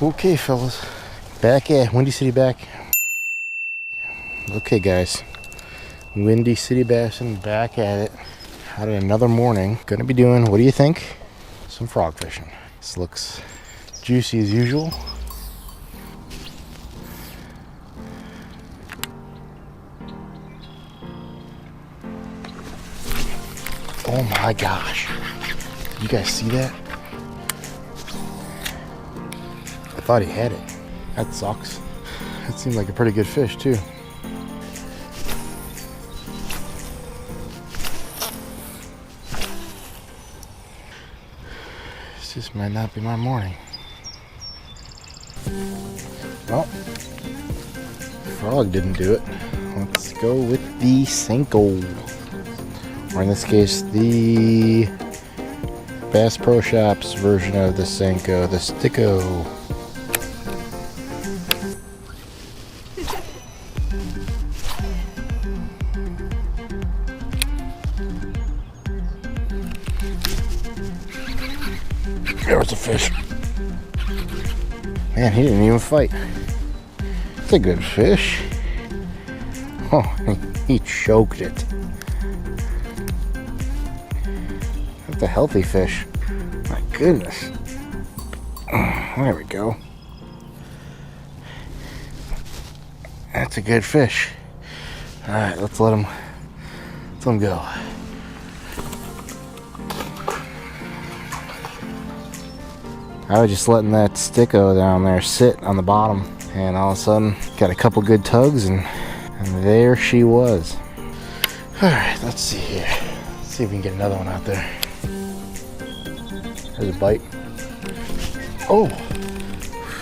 Okay, fellas, back at Windy City back. Okay, guys, WindyCityBassin back at it. Had another morning. Gonna be doing, what do you think? Some frog fishing. This looks juicy as usual. Oh my gosh. Did you guys see that? I thought he had it. That sucks. That seemed like a pretty good fish too. This just might not be my morning. Well, frog didn't do it. Let's go with the Senko. Or in this case, the Bass Pro Shops version of the Senko, the Sticko. There was a fish. Man, he didn't even fight. It's a good fish. Oh, he choked it. That's a healthy fish. My goodness. There we go. That's a good fish. Alright, let's let him go. I was just letting that sticko down there sit on the bottom, and all of a sudden got a couple good tugs, and there she was. Alright, let's see here. Let's see if we can get another one out there. There's a bite. Oh,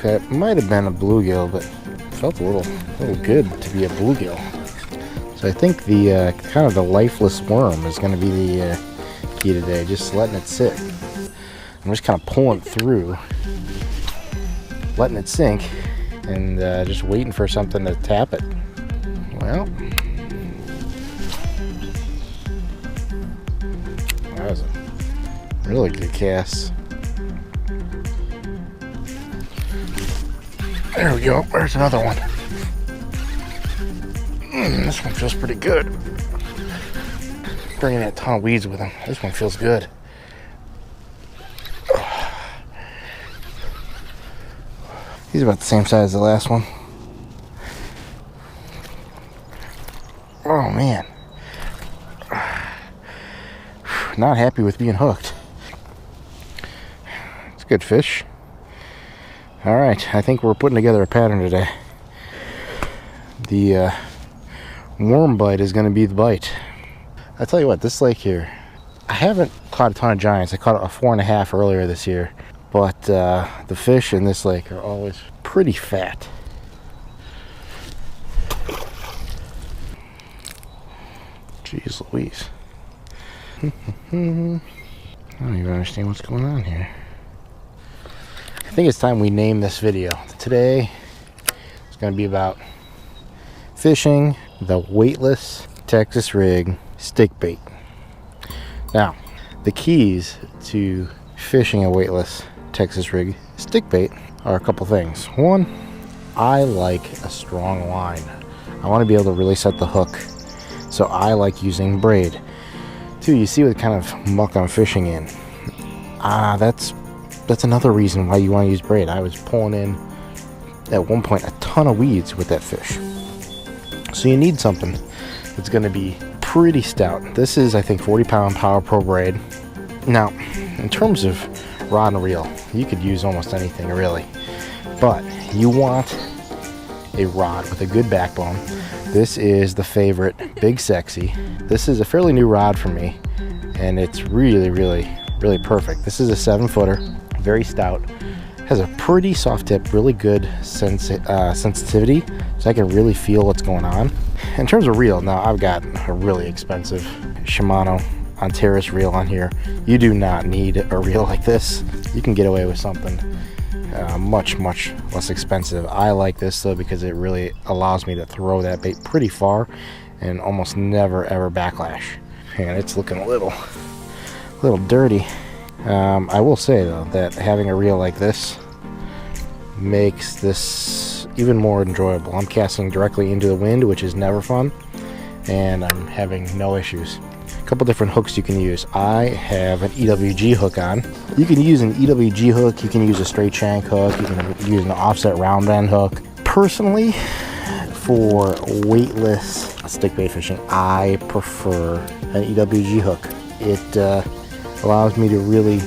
that might have been a bluegill, but it felt a little good to be a bluegill. So I think the kind of the lifeless worm is going to be the key today. Just letting it sit. I'm just kind of pulling it through, letting it sink, and just waiting for something to tap it. Well, that was a really good cast. There we go. There's another one. This one feels pretty good. Bringing that ton of weeds with him. This one feels good. He's about the same size as the last one. Oh man. Not happy with being hooked. It's a good fish. Alright, I think we're putting together a pattern today. The worm bite is going to be the bite. I tell you what, this lake here, I haven't caught a ton of giants. I caught a 4.5 earlier this year. But the fish in this lake are always pretty fat. Jeez Louise. I don't even understand what's going on here. I think it's time we name this video. Today it's going to be about fishing the weightless Texas rig stick bait. Now, the keys to fishing a weightless Texas rig stick bait are a couple things. One, I like a strong line. I want to be able to really set the hook, so I like using braid. Two, you see what kind of muck I'm fishing in. That's another reason why you want to use braid. I was pulling in at one point a ton of weeds with that fish, so you need something that's going to be pretty stout. This is, I think, 40-pound Power Pro braid. Now, in terms of rod and reel, you could use almost anything really, but you want a rod with a good backbone. This is the favorite Big Sexy. This is a fairly new rod for me, and it's really perfect. This is a 7-footer, very stout, has a pretty soft tip, really good sensitivity, so I can really feel what's going on. In terms of reel, now I've got a really expensive Shimano Antares reel on here. You do not need a reel like this. You can get away with something much less expensive. I like this though because it really allows me to throw that bait pretty far and almost never ever backlash. And it's looking a little dirty. I will say though that having a reel like this makes this even more enjoyable. I'm casting directly into the wind, which is never fun, and I'm having no issues. A couple different hooks you can use. I have an EWG hook on. You can use an EWG hook, you can use a straight shank hook, you can use an offset round bend hook. Personally, for weightless stickbait fishing, I prefer an EWG hook. It allows me to really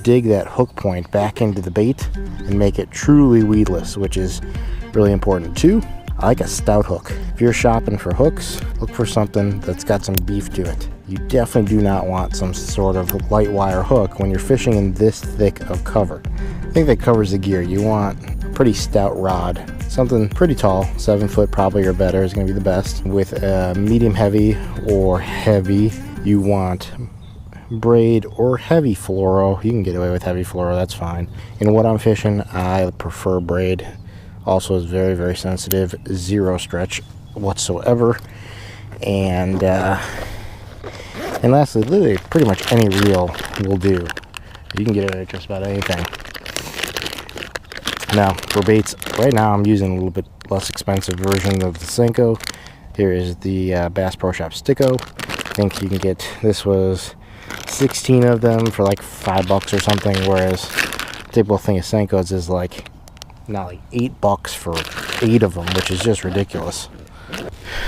dig that hook point back into the bait and make it truly weedless, which is really important. Two, I like a stout hook. If you're shopping for hooks, look for something that's got some beef to it. You definitely do not want some sort of light wire hook when you're fishing in this thick of cover. I think that covers the gear. You want a pretty stout rod, something pretty tall, 7 foot probably or better is going to be the best. With a medium heavy or heavy, you want braid or heavy fluoro. You can get away with heavy fluoro, that's fine. In what I'm fishing, I prefer braid. Also is very, very sensitive, zero stretch whatsoever. And lastly, literally pretty much any reel will do. You can get it at just about anything. Now for baits, right now I'm using a little bit less expensive version of the Senko. Here is the Bass Pro Shop Sticko. I think you can get, this was 16 of them for like $5 or something, whereas the typical thing of Senko's is like, not like $8 for 8 of them, which is just ridiculous.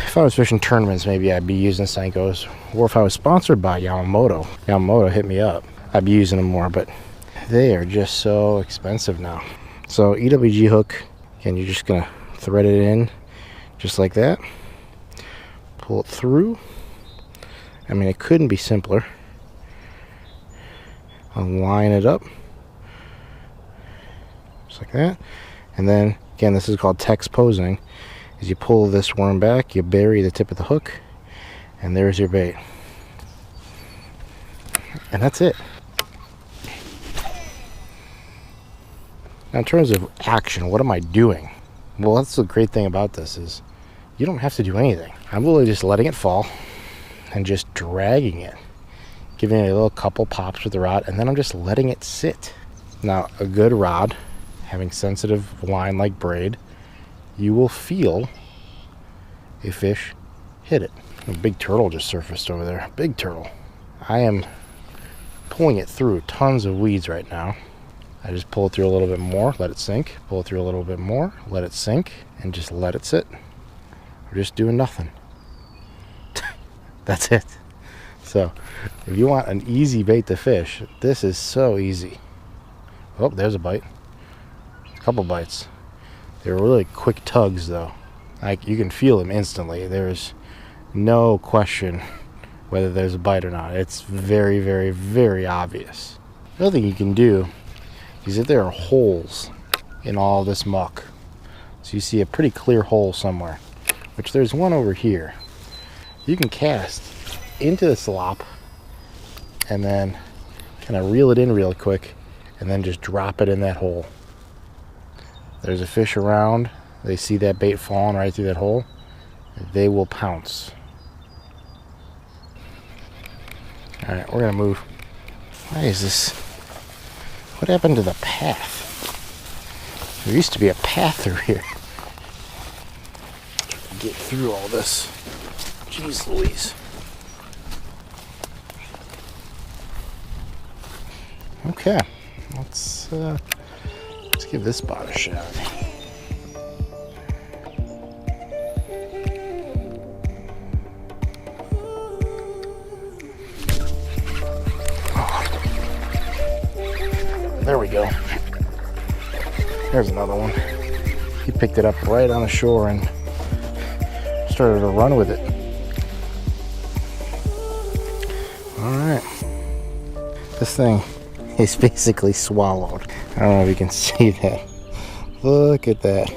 If I was fishing tournaments, maybe I'd be using Senko's, or if I was sponsored by Yamamoto hit me up, I'd be using them more, but they are just so expensive now. So EWG hook, again, you're just gonna thread it in just like that, pull it through. I mean, it couldn't be simpler. I'll line it up just like that, and then again, this is called text posing. As you pull this worm back, you bury the tip of the hook, and there's your bait. And that's it. Now in terms of action, what am I doing? Well, that's the great thing about this is you don't have to do anything. I'm literally just letting it fall and just dragging it, giving it a little couple pops with the rod, and then I'm just letting it sit. Now a good rod, having sensitive line like braid, you will feel a fish hit it. A big turtle just surfaced over there. Big turtle. I am pulling it through tons of weeds right now. I just pull it through a little bit more, let it sink, pull it through a little bit more, let it sink, and just let it sit. We're just doing nothing. That's it. So if you want an easy bait to fish, this is so easy. Oh, there's a bite. A couple bites. They're really quick tugs though. Like, you can feel them instantly. There's no question whether there's a bite or not. It's very, very, very obvious. The other thing you can do is if there are holes in all this muck, so you see a pretty clear hole somewhere, which there's one over here, you can cast into the slop and then kind of reel it in real quick and then just drop it in that hole. There's a fish around, they see that bait falling right through that hole, they will pounce. Alright, we're gonna move. Why is this? What happened to the path? There used to be a path through here. Get through all this. Jeez Louise. Okay, let's give this spot a shot. There we go. There's another one. He picked it up right on the shore and started to run with it. Alright. This thing is basically swallowed. I don't know if you can see that. Look at that.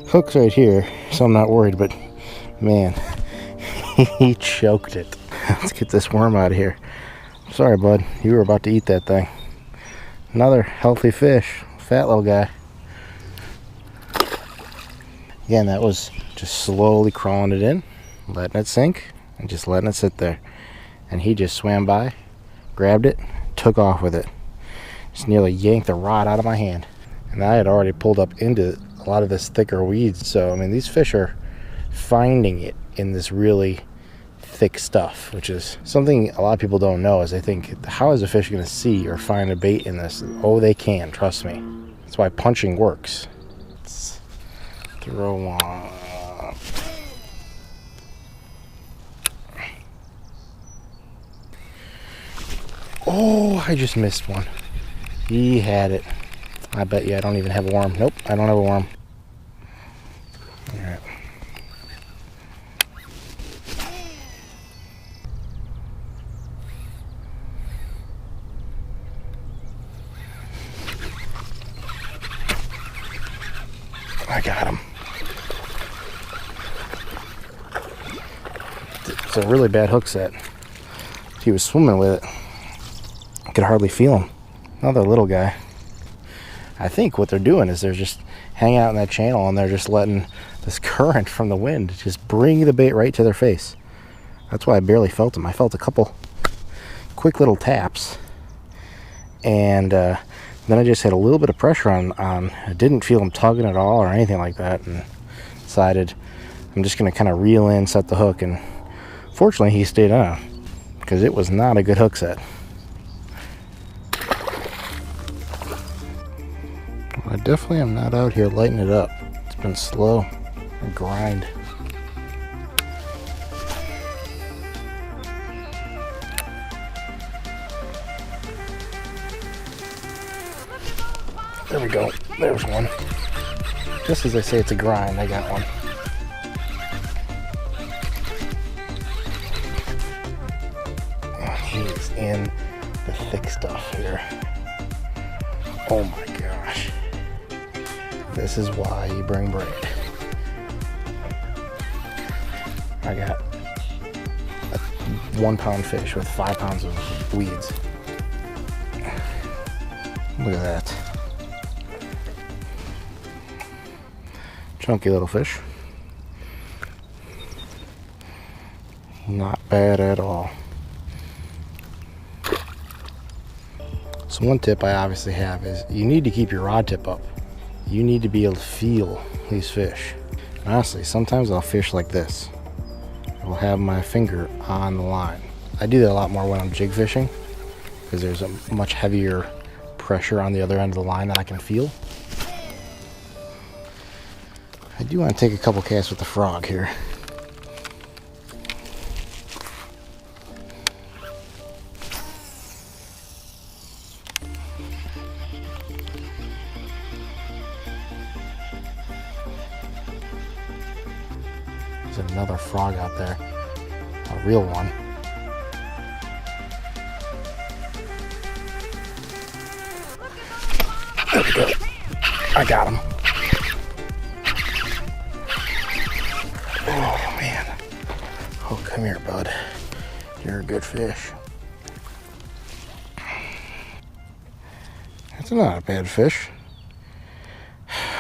Hook's right here, so I'm not worried, but man, he choked it. Let's get this worm out of here. Sorry, bud. You were about to eat that thing. Another healthy fish. Fat little guy. Again, that was just slowly crawling it in, letting it sink, and just letting it sit there. And he just swam by, grabbed it, took off with it. Just nearly yanked the rod out of my hand. And I had already pulled up into a lot of this thicker weeds. So, I mean, these fish are finding it in this really thick stuff, which is something a lot of people don't know. Is they think, how is a fish going to see or find a bait in this? Oh, they can, trust me. That's why punching works. Let's throw one. Oh, I just missed one. He had it. I bet you I don't even have a worm. Nope, I don't have a worm. All right. I got him. It's a really bad hook set. He was swimming with it. I could hardly feel him. Another little guy. I think what they're doing is they're just hanging out in that channel and they're just letting this current from the wind just bring the bait right to their face. That's why I barely felt him. I felt a couple quick little taps, and then I just had a little bit of pressure on. I didn't feel him tugging at all or anything like that, and decided I'm just going to kind of reel in, set the hook, and fortunately he stayed on because it was not a good hook set. I definitely am not out here lighting it up. It's been slow, a grind. There we go. There's one. Just as I say it's a grind, I got one. He's in the thick stuff here. Oh my gosh. This is why you bring braid. I got a 1 pound fish with 5 pounds of weeds. Look at that. Chunky little fish. Not bad at all. So one tip I obviously have is you need to keep your rod tip up. You need to be able to feel these fish. And honestly, sometimes I'll fish like this. I will have my finger on the line. I do that a lot more when I'm jig fishing because there's a much heavier pressure on the other end of the line that I can feel. I do want to take a couple casts with the frog here. There's another frog out there, a real one. There we go. I got him. Oh man. Oh, come here, bud. You're a good fish. That's not a bad fish.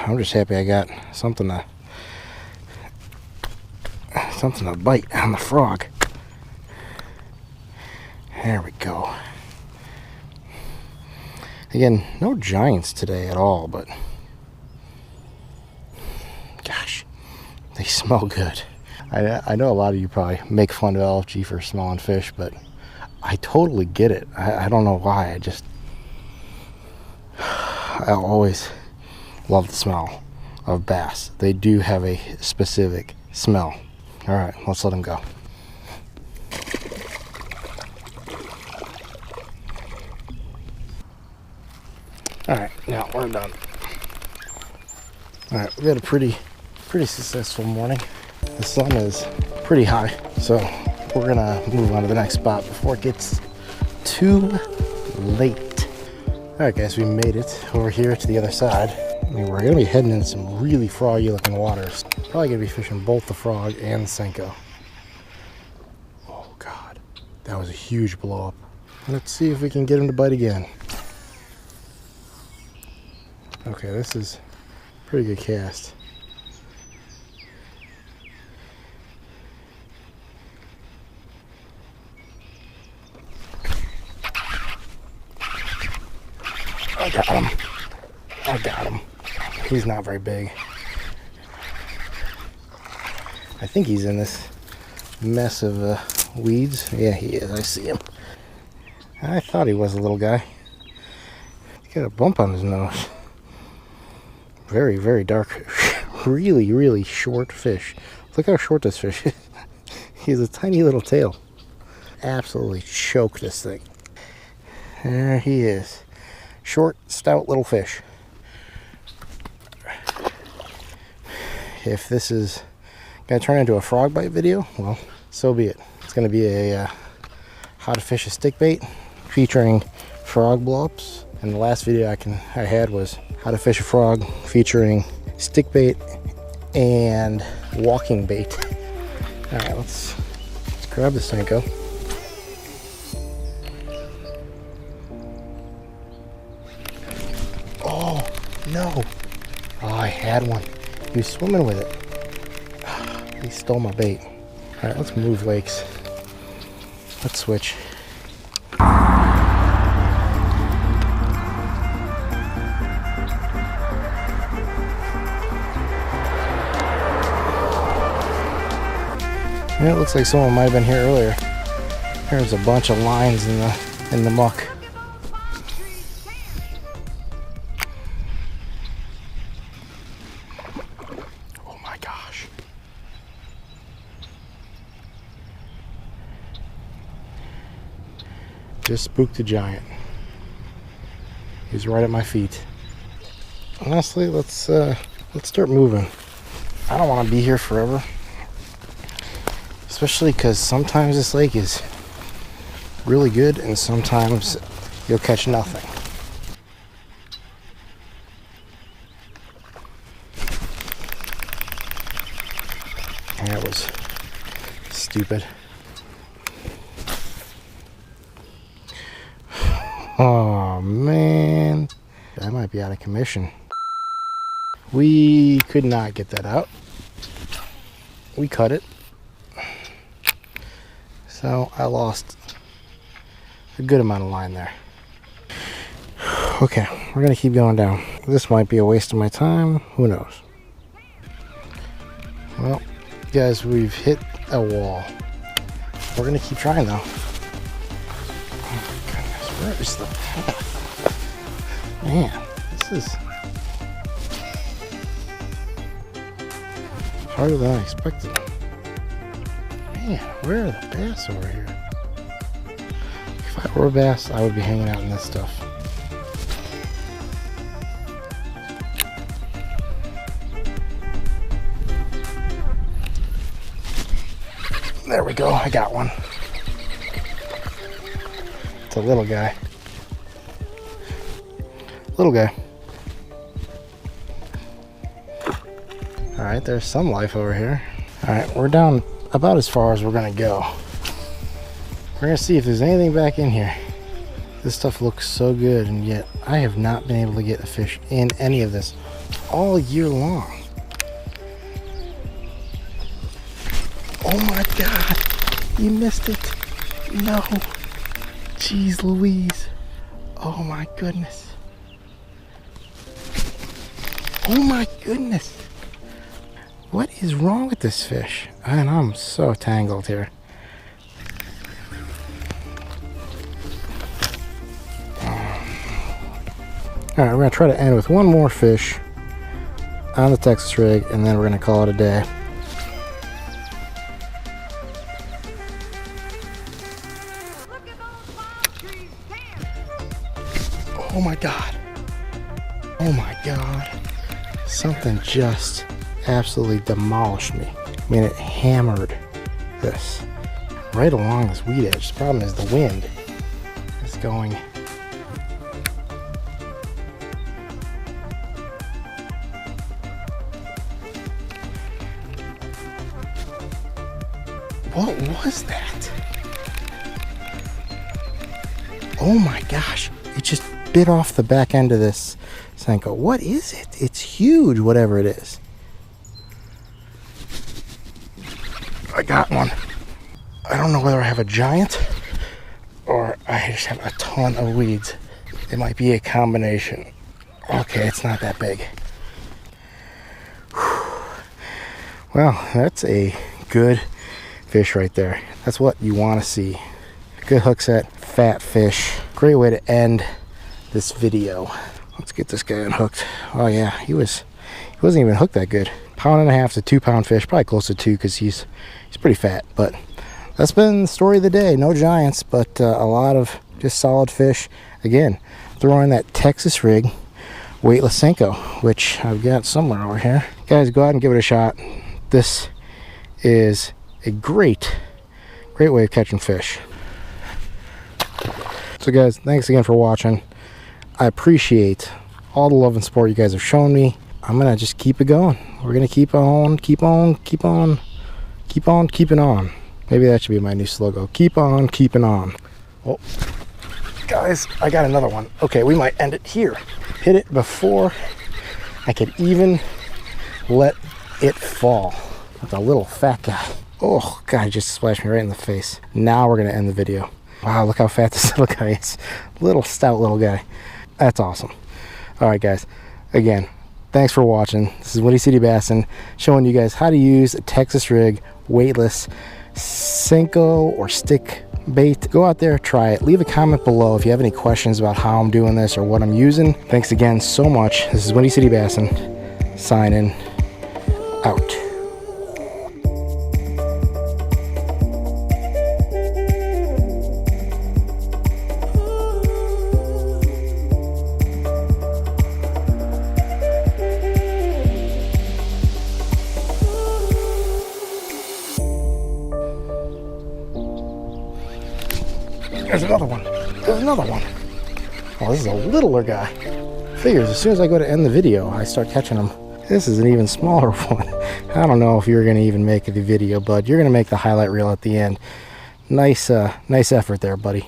I'm just happy I got something to bite on the frog. There we go. Again, no giants today at all, but gosh, they smell good. I know a lot of you probably make fun of LFG for smelling fish, but I totally get it. I don't know why. I always love the smell of bass. They do have a specific smell. All right, let's let them go. All right, now we're done. All right, we had a pretty successful morning. The sun is pretty high, so we're gonna move on to the next spot before it gets too late. All right, guys, we made it over here to the other side. I mean, we're gonna be heading in some really froggy looking waters. Probably gonna be fishing both the frog and the Senko. Oh God, that was a huge blow up. Let's see if we can get him to bite again. Okay, this is a pretty good cast. I got him. I got him. He's not very big. I think he's in this mess of weeds. Yeah, he is. I see him. I thought he was a little guy. He's got a bump on his nose. Very, very dark. Really, really short fish. Look how short this fish is. He has a tiny little tail. Absolutely choke this thing. There he is. Short, stout little fish. If this is going to turn into a frog bite video, well, so be it. It's going to be a how to fish a stick bait featuring frog blow-ups. And the last video I had was how to fish a frog featuring stick bait and walking bait. All right, let's grab the Senko. Oh, no. Oh, I had one. He was swimming with it. He stole my bait. All right, let's move lakes. Let's switch. Yeah, it looks like someone might have been here earlier. There's a bunch of lines in the muck. Oh my gosh. Just spooked a giant. He's right at my feet. Honestly, let's start moving. I don't want to be here forever. Especially because sometimes this lake is really good and sometimes you'll catch nothing. That was stupid. Oh man, that might be out of commission. We could not get that out. We cut it. So I lost a good amount of line there. Okay, we're gonna keep going down. This might be a waste of my time, who knows? Well, guys, we've hit a wall. We're gonna keep trying though. Oh my goodness, where is the path? Man, this is harder than I expected. Man, where are the bass over here? If I were a bass, I would be hanging out in this stuff. There we go, I got one. It's a little guy. Little guy. Alright, there's some life over here. Alright, we're down about as far as we're gonna go. We're gonna see if there's anything back in here. This stuff looks so good, and yet I have not been able to get a fish in any of this all year long. Oh my god, you missed it. No. Jeez Louise. Oh my goodness. Oh my goodness. What is wrong with this fish? And I'm so tangled here. Alright, we're going to try to end with one more fish on the Texas rig, and then we're going to call it a day. Oh my god. Oh my god. Something just absolutely demolished me. I mean, it hammered this right along this weed edge. The problem is the wind is going. What was that? Oh my gosh, it just bit off the back end of this Senko. What is it? It's huge, whatever it is. I got one. I don't know whether I have a giant or I just have a ton of weeds. It might be a combination. Okay, it's not that big. Well, that's a good fish right there. That's what you want to see. Good hook set, fat fish. Great way to end this video. Let's get this guy unhooked. Oh yeah, he wasn't even hooked that good. 1.5 pound to 2 pound fish, probably close to 2 because he's pretty fat. But that's been the story of the day. No giants, but a lot of just solid fish. Again, throwing that Texas rig weightless Senko, which I've got somewhere over here. Guys, go out and give it a shot. This is a great way of catching fish. So guys, thanks again for watching. I appreciate all the love and support you guys have shown me. I'm gonna just keep it going. We're gonna keep on keeping on. Maybe that should be my new slogan. Keep on keeping on. Oh, guys, I got another one. Okay, we might end it here. Hit it before I could even let it fall. With a little fat guy. Oh God, he just splashed me right in the face. Now we're gonna end the video. Wow, look how fat this little guy is. Little stout little guy. That's awesome. All right, guys. Again, thanks for watching. This is WindyCityBassin showing you guys how to use a Texas rig weightless Senko or stick bait. Go out there, try it. Leave a comment below if you have any questions about how I'm doing this or what I'm using. Thanks again so much. This is WindyCityBassin signing out. There's another one. There's another one. Oh, this is a littler guy. Figures as soon as I go to end the video, I start catching them. This is an even smaller one. I don't know if you're going to even make the video, but you're going to make the highlight reel at the end. Nice effort there, buddy.